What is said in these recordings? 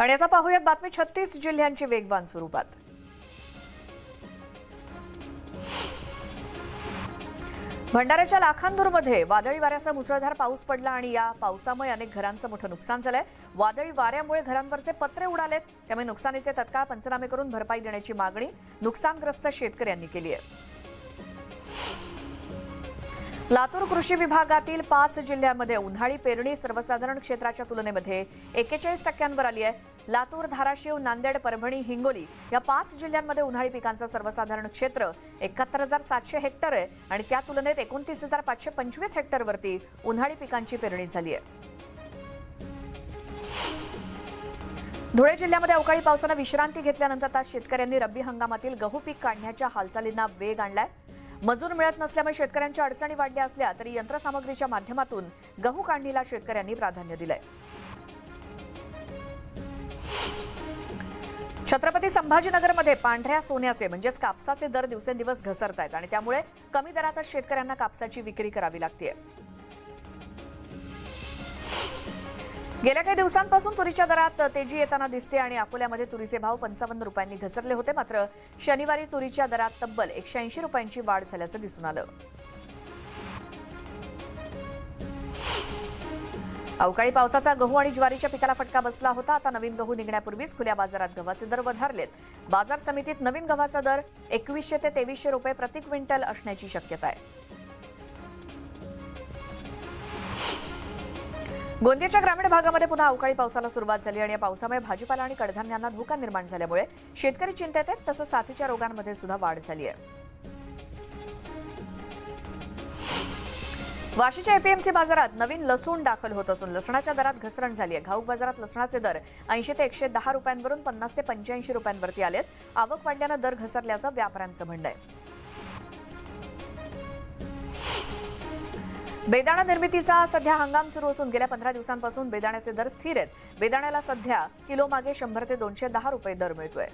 आणि आता पाहूयात बातमी 36 जिल्ह्यांची वेगवान स्वरूपात। भंडाऱ्याच्या लाखांदूरमध्ये वादळी वाऱ्यासह मुसळधार पाऊस पडला आणि या पावसामुळे अनेक घरांचं मोठं नुकसान झालंय। वादळी वाऱ्यामुळे घरांवरचे पत्रे उडालेत, त्यामुळे नुकसानीचे तत्काळ पंचनामे करून भरपाई देण्याची मागणी नुकसानग्रस्त शेतकऱ्यांनी केली आहे। लातूर कृषी विभागातील 5 जिल्ह्यांमध्ये उन्हाळी पेरणी सर्वसाधारण क्षेत्राच्या तुलनेमध्ये 41% आली आहे। लातूर, धाराशिव, नांदेड, परभणी, हिंगोली या 5 जिल्ह्यांमध्ये उन्हाळी पिकांचं सर्वसाधारण क्षेत्र 71,700 हेक्टर आहे आणि त्या तुलनेत 29,525 हेक्टरवरती उन्हाळी पिकांची पेरणी झाली आहे। धुळे जिल्ह्यामध्ये अवकाळी पावसानं विश्रांती घेतल्यानंतर आज शेतकऱ्यांनी रब्बी हंगामातील गहू पीक काढण्याच्या हालचालींना वेग आणलाय। मजूर मिळत नसल्यामुळे शेतकऱ्यांच्या अडचणी वाढल्या असल्या तरी यंत्रसामग्रीच्या माध्यमातून गहू काढणीला शेतकऱ्यांनी प्राधान्य दिलंय। छत्रपती संभाजीनगरमध्ये पांढऱ्या सोन्याचे म्हणजेच कापसाचे दर दिवसेंदिवस घसरतायत आणि त्यामुळे कमी दरातच शेतकऱ्यांना कापसाची विक्री करावी लागते। गेल्या काही दिवसांपासून तुरीच्या दरात तेजी येताना दिसते आणि अकोल्यामध्ये तुरीचे भाव 55 रुपयांनी घसरले होते, मात्र शनिवारी तुरीच्या दरात तब्बल 180 रुपयांची वाढ झाल्याचं दिसून आलं। अवकाळी पावसाचा गहू आणि ज्वारीच्या पिकाला फटका बसला होता। आता नवीन गहू निघण्यापूर्वीच खुल्या बाजारात गव्हाचे दर वधारलेत। बाजार समितीत नवीन गव्हाचा दर 2100 ते 2300 रुपये प्रति क्विंटल असण्याची शक्यता आहे। गोंदियाच्या ग्रामीण भागामध्ये पुन्हा अवकाळी पावसाला सुरुवात झाली आणि या पावसामुळे भाजीपाला आणि कडधान्यांना धोका निर्माण झाल्यामुळे शेतकरी चिंतेत आहेत, तसंच साथीच्या रोगांमध्ये सुद्धा वाढ झाली आहे। वाशीच्या एपीएमसी बाजारात नवीन लसूण दाखल होत असून लसणाच्या दरात घसरण झाली आहे। घाऊक बाजारात लसणाचे दर 80 ते 110 रुपयांवरून 50 ते 85 रुपयांवरती आलेत। आवक वाढल्यानं दर घसरल्याचं व्यापाऱ्यांचं म्हणणं आहे। बेदाणा निर्मितीचा सध्या हंगाम सुरू असून गेल्या 15 दिवसांपासून बेदाण्याचे दर स्थिर आहेत। बेदाण्याला सध्या किलो मागे 100 ते 210 रुपये दर मिळतोय।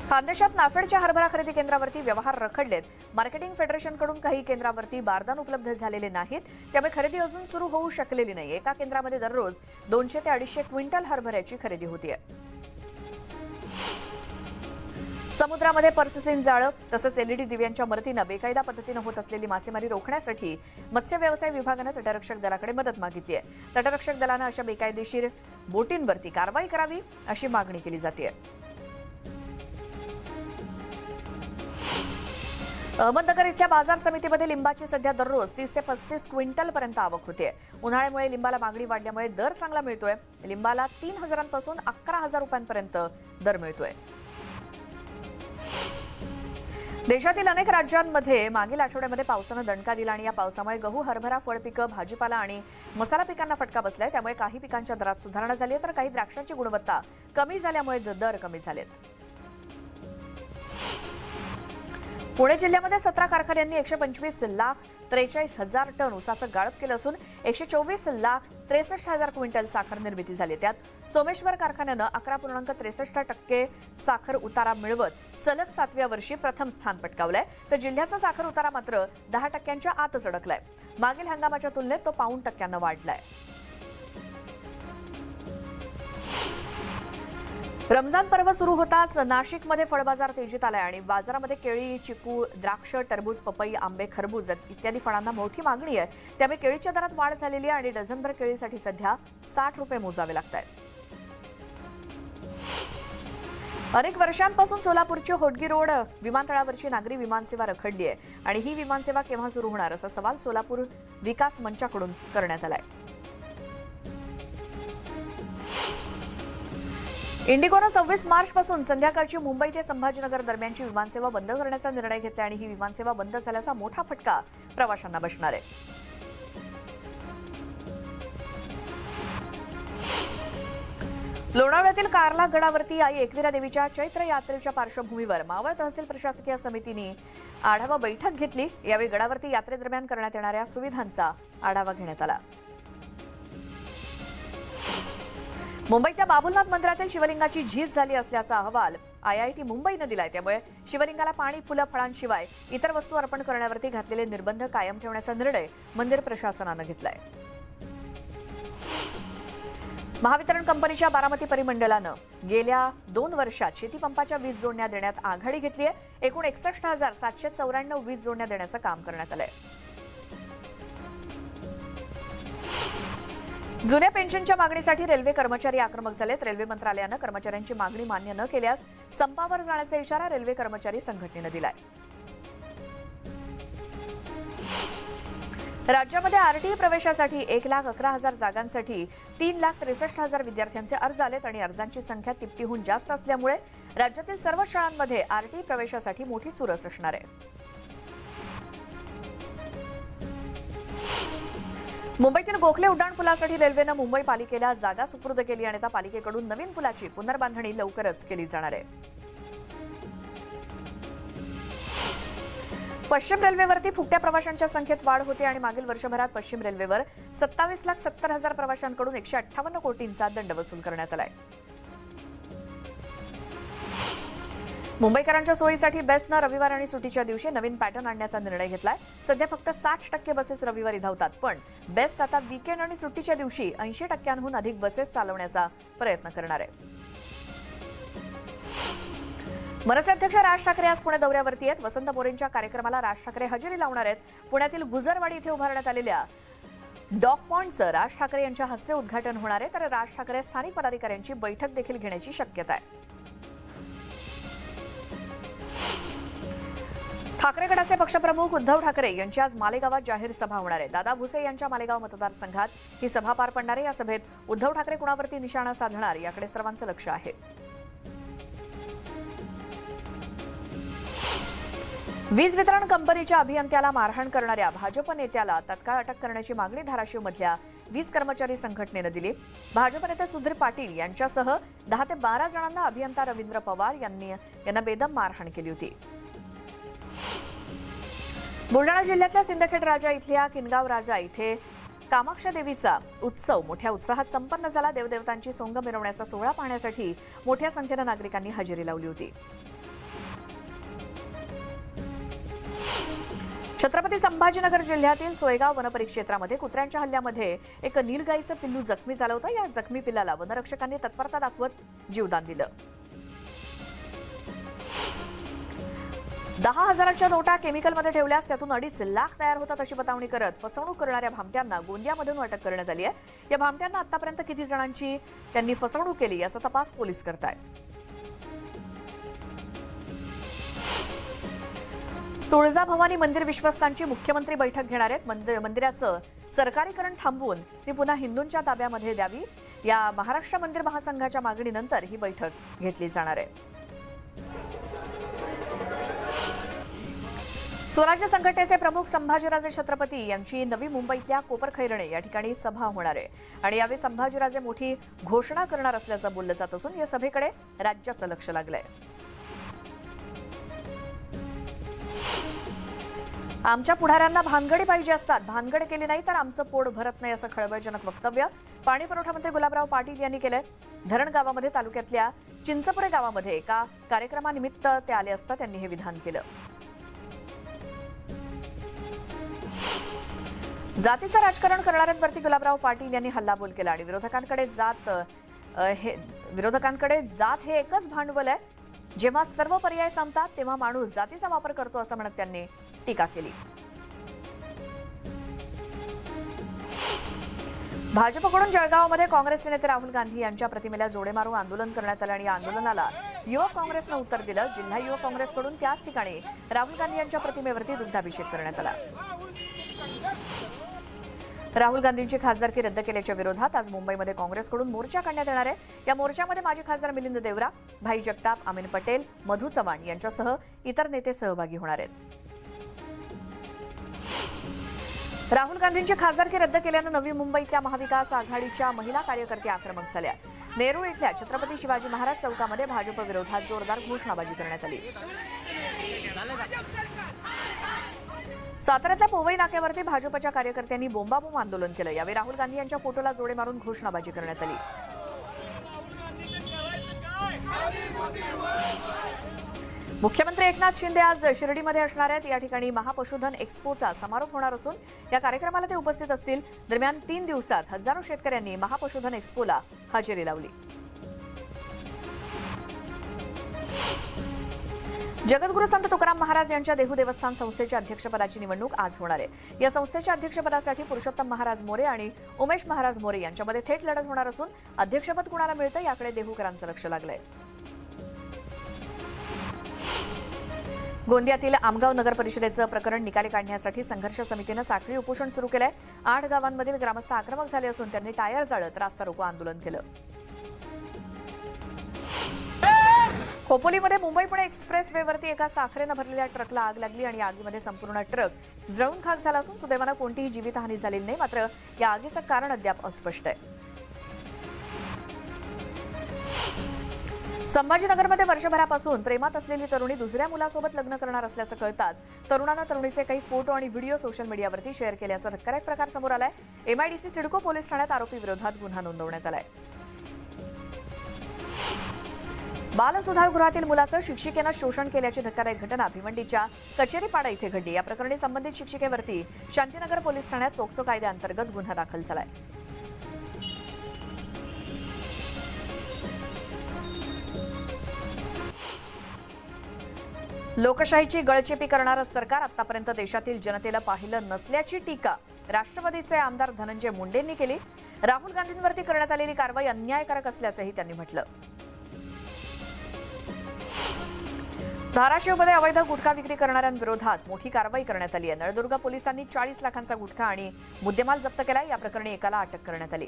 खानदेशात नाफेडच्या हरभरा खरेदी केंद्रावरती व्यवहार रखडलेत। मार्केटिंग फेडरेशनकडून काही केंद्रावरती बारदान उपलब्ध झालेले नाहीत, त्यामुळे खरेदी अजून सुरू होऊ शकलेली नाही। एका केंद्रामध्ये दररोज 200 ते 250 क्विंटल हरभऱ्याची खरेदी होतीये। समुद्रामध्ये पर्सिसिन जाळं तसंच एलईडी दिव्यांच्या मदतीनं बेकायदा पद्धतीनं होत असलेली मासेमारी रोखण्यासाठी मत्स्य व्यवसाय विभागानं तटरक्षक दलाकडे मदत मागितली आहे। तटरक्षक दलानं अशा बेकायदेशीर बोटींवरती कारवाई करावी अशी मागणी केली जाते। अहमदनगर इथल्या बाजार समितीमध्ये लिंबाची सध्या दररोज 30 ते 35 क्विंटल पर्यंत आवक होते। उन्हाळ्यामुळे लिंबाला मागणी वाढल्यामुळे दर चांगला मिळतोय। लिंबाला 3000 पासून 11000 रुपयांपर्यंत दर मिळतोय। देशातील अनेक राज्यांमध्ये मागील आठवड्यामध्ये पावसानं दणका दिला आणि या पावसामुळे गहू, हरभरा, फळपिकं, भाजीपाला आणि मसाला पिकांना फटका बसलाय। त्यामुळे काही पिकांच्या दरात सुधारणा झाली तर काही द्राक्षांची गुणवत्ता कमी झाल्यामुळे दर कमी झालेत। पुणे जिल्ह्यामध्ये 17 कारखान्यांनी 125,43,000 टन ऊसाचं गाळप केलं असून 124,63,000 क्विंटल साखर निर्मिती झाली। त्यात सोमेश्वर कारखान्यानं 11.63% साखर उतारा मिळवत सलग 7व्या वर्षी प्रथम स्थान पटकावलंय, तर जिल्ह्याचा साखर उतारा मात्र 10% आतच अडकलाय। मागील हंगामाच्या तुलनेत तो 0.5% वाढलाय। रमजान पर्व सुरू होताच नाशिकमध्ये फळ बाजार तेजीत आलाय आणि बाजारामध्ये केळी, चिकू, द्राक्ष, टरबूज, पपई, आंबे, खरबूज इत्यादी फळांना मोठी मागणी आहे। त्यामुळे केळीच्या दरात वाढ झालेली आहे आणि डझनभर केळीसाठी सध्या 60 रुपये मोजावे लागतायत। अनेक वर्षांपासून सोलापूरची होडगी रोड विमानतळावरची नागरी विमानसेवा रखडली आहे आणि ही विमानसेवा केव्हा सुरू होणार असा सवाल सोलापूर विकास मंचाकडून करण्यात आलाय। इंडिगोनं 26 मार्चपासून संध्याकाळची मुंबई ते संभाजीनगर दरम्यानची विमानसेवा बंद करण्याचा निर्णय घेतला आणि ही विमानसेवा बंद झाल्याचा मोठा फटका प्रवाशांना बसणार आहे। लोणावळ्यातील कार्ला गडावरती आई एकविरा देवीच्या चैत्र यात्रेच्या पार्श्वभूमीवर मावळ तहसील प्रशासकीय समितीने आढावा बैठक घेतली। यावेळी गडावरती यात्रेदरम्यान करण्यात येणाऱ्या सुविधांचा आढावा घेण्यात आला। मुंबईच्या बाबुलनाथ मंदिरातील शिवलिंगाची झीज झाली असल्याचा अहवाल आयआयटी मुंबईने दिलाय। त्यामुळे शिवलिंगाला पाणी, फुलं, फळांशिवाय इतर वस्तू अर्पण करण्यावरती घातलेले निर्बंध कायम ठेवण्याचा निर्णय मंदिर प्रशासनाने घेतलाय। महावितरण कंपनीच्या बारामती परिमंडळानं गेल्या 2 वर्षात शेतीपंपाच्या वीज जोडण्या देण्यात आघाडी घेतली आहे. एकूण 61,794 वीज जोडण्या देण्याचं काम करण्यात आलंय. जुन्या पेन्शनच्या मागणीसाठी रेल्वे कर्मचारी आक्रमक झालेत. रेल्वे मंत्रालयानं कर्मचाऱ्यांची मागणी मान्य न केल्यास संपावर जाण्याचा इशारा रेल्वे कर्मचारी संघटनेनं दिलाय. राज्यामध्ये आरटीई प्रवेशासाठी 1,11,000 जागांसाठी 3,63,000 विद्यार्थ्यांचे अर्ज आलेत आणि अर्जांची संख्या तिपटीहून जास्त असल्यामुळे राज्यातील सर्व शाळांमध्ये आरटीई प्रवेशासाठी मोठी चुरस असणार आहे. मुंबईतील गोखले उड्डाणपुलासाठी रेल्वेनं मुंबई पालिकेला जागा सुपूर्द केली आणि आता पालिकेकडून नवीन पुलाची पुनर्बांधणी लवकरच केली जाणार आहे. पश्चिम रेल्वेवरती फुकट्या प्रवाशांच्या संख्येत वाढ होते आणि मागील वर्षभरात पश्चिम रेल्वेवर 27,70,000 प्रवाशांकडून 158 कोटींचा दंड वसूल करण्यात आलाय. मुंबईकरांच्या सोयीसाठी बेस्टनं रविवार आणि सुट्टीच्या दिवशी नवीन पॅटर्न आणण्याचा निर्णय घेतलाय. सध्या फक्त 60% बसेस रविवारी धावतात, पण बेस्ट आता वीकेंड आणि सुट्टीच्या दिवशी 80%हून अधिक बसेस चालवण्याचा प्रयत्न करणार आहे. मनसे अध्यक्ष राज ठाकरे आज पुणे दौऱ्यावरती आहेत. वसंत मोरेंच्या कार्यक्रमाला राज ठाकरे हजेरी लावणार आहेत. पुण्यातील गुजरवाडी इथे उभारण्यात आलेल्या डॉग पॉइंटचं राज ठाकरे यांच्या हस्ते उद्घाटन होणार आहे. तर राज ठाकरे स्थानिक पदाधिकाऱ्यांची बैठक देखील घेण्याची शक्यता आहे. ठाकरे गटाचे पक्षप्रमुख उद्धव ठाकरे यांची आज मालेगावात जाहीर सभा होणार आहे. दादा भुसे यांच्या मालेगाव मतदारसंघात ही सभा पार पडणार आहे. या सभेत उद्धव ठाकरे कुणावरती निशाणा साधणार याकडे सर्वांचं लक्ष आहे. वीज वितरण कंपनीच्या अभियंत्याला मारहाण करणाऱ्या भाजप नेत्याला तत्काळ अटक करण्याची मागणी धाराशिवमधल्या वीज कर्मचारी संघटनेनं दिली. भाजप नेते सुधीर पाटील यांच्यासह 10 ते 12 जणांना अभियंता रवींद्र पवार यांना बेदम मारहाण केली होती. बुलढाणा जिल्ह्यातल्या सिंदखेड राजा इथल्या किनगाव राजा इथे कामाक्षा देवीचा उत्सव मोठ्या उत्साहात संपन्न झाला. देवदेवतांची सोंग मिरवण्याचा सोहळा पाहण्यासाठी मोठ्या संख्येनं नागरिकांनी हजेरी लावली होती. छत्रपती संभाजीनगर जिल्ह्यातील सोयगाव वनपरिक्षेत्रामध्ये कुत्र्यांच्या हल्ल्यामध्ये एक नीलगाईचं पिल्लू जखमी झालं होतं. या जखमी पिल्लाला वनरक्षकांनी तत्परता दाखवत जीवदान दिलं. 10,000च्या नोटा केमिकलमध्ये ठेवल्यास त्यातून 2.5 लाख तयार होतात अशी बतावणी करत फसवणूक करणाऱ्या भामट्यांना गोंदियामधून अटक करण्यात आली आहे. या भामट्यांना आतापर्यंत किती जणांची त्यांनी फसवणूक केली याचा तपास पोलीस करतायत. तुळजाभवानी मंदिर विश्वस्तांची मुख्यमंत्री बैठक घेणार आहेत. मंदिराचं सरकारीकरण थांबवून ती पुन्हा हिंदूंच्या ताब्यामध्ये द्यावी या महाराष्ट्र मंदिर महासंघाच्या मागणीनंतर ही बैठक घेतली जाणार आहे. स्वराज्य संघटनेचे प्रमुख संभाजीराजे छत्रपती यांची नवी मुंबईतल्या कोपरखैरणे या ठिकाणी सभा होणार आहे आणि यावेळी संभाजीराजे मोठी घोषणा करणार असल्याचं बोललं जात असून या सभेकडे राज्याचं लक्ष लागलंय. आमच्या पुढाऱ्यांना भानगडी पाहिजे असतात, भानगड केली नाही तर आमचं पोट भरत नाही असं खळबळजनक वक्तव्य पाणी पुरवठा मंत्री गुलाबराव पाटील यांनी केलंय. धरण गावामध्ये तालुक्यातल्या चिंचपुरे गावामध्ये एका कार्यक्रमानिमित्त ते आले असता त्यांनी हे विधान केलं. जातीचं राजकारण करणाऱ्यांवरती गुलाबराव पाटील यांनी हल्लाबोल केला आणि विरोधकांकडे जात हे एकच भांडवल आहे. जेव्हा सर्व पर्याय संपतात तेव्हा माणूस जातीचा वापर करतो असं म्हणत त्यांनी टीका केली. भाजपकडून जळगावमध्ये काँग्रेसचे नेते राहुल गांधी यांच्या प्रतिमेला जोडे मारून आंदोलन करण्यात आलं आणि या आंदोलनाला युवक काँग्रेसनं उत्तर दिलं. जिल्हा युवक काँग्रेसकडून त्याच ठिकाणी राहुल गांधी यांच्या प्रतिमेवरती दुग्धाभिषेक करण्यात आला. राहुल गांधींची खासदारकी रद्द केल्याच्या विरोधात आज मुंबईमध्ये काँग्रेसकडून मोर्चा काढण्यात येणार आहे. या मोर्चामध्ये माजी खासदार मिलिंद देवरा, भाई जगताप, अमीन पटेल, मधू चव्हाण यांच्यासह इतर नेते सहभागी होणार आहेत. राहुल गांधींची खासदारकी रद्द केल्यानं नवी मुंबईतल्या महाविकास आघाडीच्या महिला कार्यकर्त्या आक्रमक झाल्या. नेरूळ इथल्या छत्रपती शिवाजी महाराज चौकामध्ये भाजप विरोधात जोरदार घोषणाबाजी करण्यात आली. साताऱ्यातल्या पोवई नाक्यावरती भाजपच्या कार्यकर्त्यांनी बोंबाबोंब आंदोलन केलं. यावेळी राहुल गांधी यांच्या फोटोला जोडे मारून घोषणाबाजी करण्यात आली. मुख्यमंत्री एकनाथ शिंदे आज शिर्डीमध्ये असणार आहेत. या ठिकाणी महापशुधन एक्स्पोचा समारोप होणार असून या कार्यक्रमाला ते उपस्थित असतील. दरम्यान 3 दिवसात हजारो शेतकऱ्यांनी महापशुधन एक्स्पोला हजेरी लावली. जगद्गुरू संत तुकाराम महाराज यांच्या देहू देवस्थान संस्थेच्या अध्यक्षपदाची निवडणूक आज होणार आहे. या संस्थेच्या अध्यक्षपदासाठी पुरुषोत्तम महाराज मोरे आणि उमेश महाराज मोरे यांच्यामध्ये थेट लढत होणार असून अध्यक्षपद कुणाला मिळतं याकडे देहूकरांचं लक्ष लागलंय. गोंदियातील आमगाव नगर परिषदेचं प्रकरण निकाली काढण्यासाठी संघर्ष समितीनं साखळी उपोषण सुरू केलंय. 8 गावांमधील ग्रामस्थ आक्रमक झाले असून त्यांनी टायर जाळत रास्ता रोको आंदोलन केलं. खोपोलीमध्ये मुंबई-पुणे एक्सप्रेस वेवरती एका साखरेनं भरलेल्या ट्रकला आग लागली आणि आगीमध्ये संपूर्ण ट्रक जळून खाक झाला असून सुदैवानं कोणतीही जीवितहानी झालेली नाही. मात्र या आगीचं कारण अद्याप अस्पष्ट आहे. संभाजीनगरमध्ये वर्षभरापासून प्रेमात असलेली तरुणी दुसऱ्या मुलासोबत लग्न करणार असल्याचं कळताच तरुणानं तरुणीचे काही फोटो आणि व्हिडिओ सोशल मीडियावरती शेअर केल्याचा धक्कादायक प्रकार समोर आलाय. MIDC सिडको पोलीस ठाण्यात आरोपी विरोधात गुन्हा नोंदवण्यात आलाय. बालसुधारगृहातील मुलाचं शिक्षिकेनं शोषण केल्याची धक्कादायक घटना भिवंडीच्या कचेरीपाडा इथे घडली. या प्रकरणी संबंधित शिक्षिकेवरती शांतीनगर पोलीस ठाण्यात पोक्सो कायद्याअंतर्गत गुन्हा दाखल झालाय. लोकशाहीची गळचेपी करणारं सरकार आतापर्यंत देशातील जनतेला पाहिलं नसल्याची टीका राष्ट्रवादीचे आमदार धनंजय मुंडेंनी केली. राहुल गांधींवरती करण्यात आलेली कारवाई अन्यायकारक असल्याचंही त्यांनी म्हटलं. धाराशिवमध्ये अवैध गुटखा विक्री करणाऱ्यांविरोधात मोठी कारवाई करण्यात आली आहे. नळदुर्ग पोलिसांनी 40 लाखांचा गुटखा आणि मुद्देमाल जप्त केलाय. या प्रकरणी एकाला अटक करण्यात आली.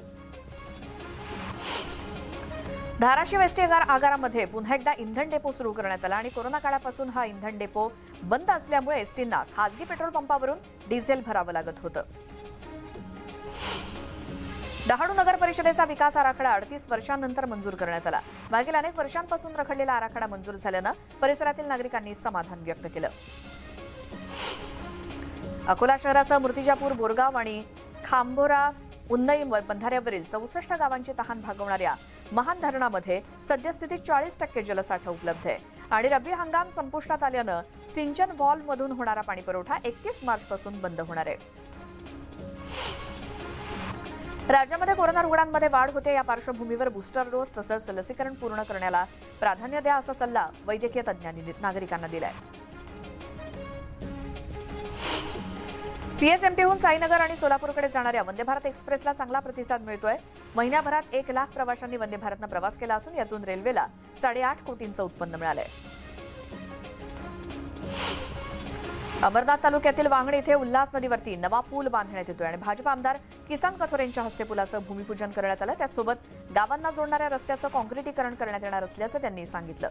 धाराशिव एसटी आगारामध्ये पुन्हा एकदा इंधन डेपो सुरू करण्यात आला आणि कोरोना काळापासून हा इंधन डेपो बंद असल्यामुळे एसटींना खासगी पेट्रोल पंपावरून डिझेल भरावं लागत होतं. डहाणू नगर परिषदेचा विकास आराखडा 38 वर्षांनंतर मंजूर करण्यात आला. मागील अनेक वर्षांपासून रखडलेला आराखडा मंजूर झाल्यानं परिसरातील नागरिकांनी समाधान व्यक्त केलं. अकोला शहरासह मूर्तिजापूर, बोरगाव आणि खांबोरा उन्नई बंधाऱ्यावरील 64 गावांची तहान भागवणाऱ्या महान धरणामध्ये सद्यस्थितीत 40% जलसाठा उपलब्ध आहे आणि रब्बी हंगाम संपुष्टात आल्यानं सिंचन व्हॉल्व्हमधून होणारा पाणीपुरवठा 31 मार्चपासून बंद होणार आहे. राज्यामध्ये कोरोना रुग्णांमध्ये वाढ होते. या पार्श्वभूमीवर बूस्टर डोस तसंच लसीकरण पूर्ण करण्याला प्राधान्य द्या असा सल्ला वैद्यकीय तज्ज्ञांनी नागरिकांना दिलाय. CSMTहून साईनगर आणि सोलापूरकडे जाणाऱ्या वंदे भारत एक्सप्रेसला चांगला प्रतिसाद मिळतोय. महिन्याभरात 1 लाख प्रवाशांनी वंदे भारतनं प्रवास केला असून यातून रेल्वेला 8.5 कोटींचं उत्पन्न मिळालंय. अमरनाथ तालुक्यातील वांगणी इथे उल्हास नदीवरती नवा पूल बांधण्यात येतोय आणि भाजप आमदार किसन कथोरेंच्या हस्ते पुलाचं भूमिपूजन करण्यात आलं. त्याचसोबत गावांना जोडणाऱ्या रस्त्याचं काँक्रिटीकरण करण्यात येणार असल्याचं त्यांनी सांगितलं.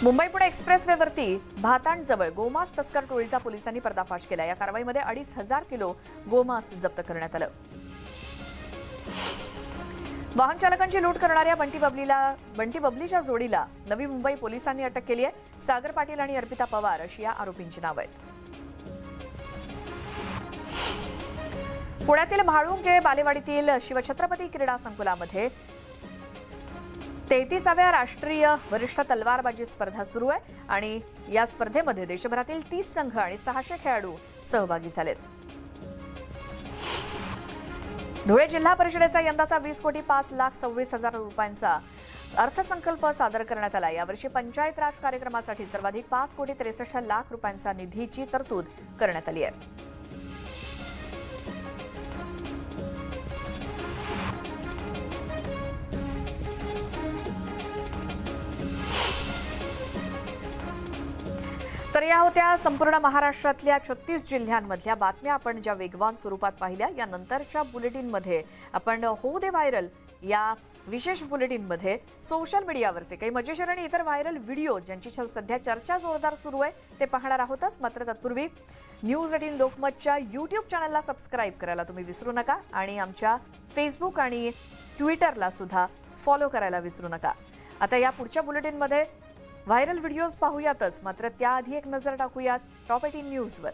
मुंबई-पुणे एक्सप्रेसवेवरती भातांडजवळ गोमांस तस्कर टोळीचा पोलिसांनी पर्दाफाश केला. या कारवाईमध्ये 2,500 किलो गोमांस जप्त करण्यात आलं. वाहन चालकांची लूट करणाऱ्या बंटी बबलीच्या जोडीला नवी मुंबई पोलिसांनी अटक केली आहे. सागर पाटील आणि अर्पिता पवार अशी या आरोपींची नावं आहेत. पुण्यातील म्हाळुंगे बालेवाडीतील शिवछत्रपती क्रीडा संकुलामध्ये 33व्या राष्ट्रीय वरिष्ठ तलवारबाजी स्पर्धा सुरू आहे आणि या स्पर्धेमध्ये देशभरातील 30 संघ आणि 600 खेळाडू सहभागी झालेत. धुळे जिल्हा परिषदेचा यंदाचा 20,05,26,000 रुपयांचा अर्थसंकल्प सादर करण्यात आला. यावर्षी पंचायत राज कार्यक्रमासाठी सर्वाधिक 5,63,00,000 रुपयांचा निधीची तरतूद करण्यात आली आहे. तर या होत्या संपूर्ण महाराष्ट्रातल्या 36 जिल्ह्यांमधल्या बातम्या आपण ज्या वेगवान स्वरूपात पाहिल्या. यानंतरच्या बुलेटिनमध्ये आपण होऊ दे व्हायरल या विशेष बुलेटिनमध्ये सोशल मीडियावरचे काही मजेशीर आणि इतर व्हायरल व्हिडिओ ज्यांची सध्या चर्चा जोरदार सुरू आहे ते पाहणार आहोतच. मात्र तत्पूर्वी न्यूज 18 लोकमतच्या यूट्यूब चॅनलला सबस्क्राईब करायला तुम्ही विसरू नका आणि आमच्या फेसबुक आणि ट्विटरला सुद्धा फॉलो करायला विसरू नका. आता या पुढच्या बुलेटिनमध्ये व्हायरल व्हिडिओज पाहूयातच, मात्र त्याआधी एक नजर टाकूयात टॉप 18 न्यूजवर.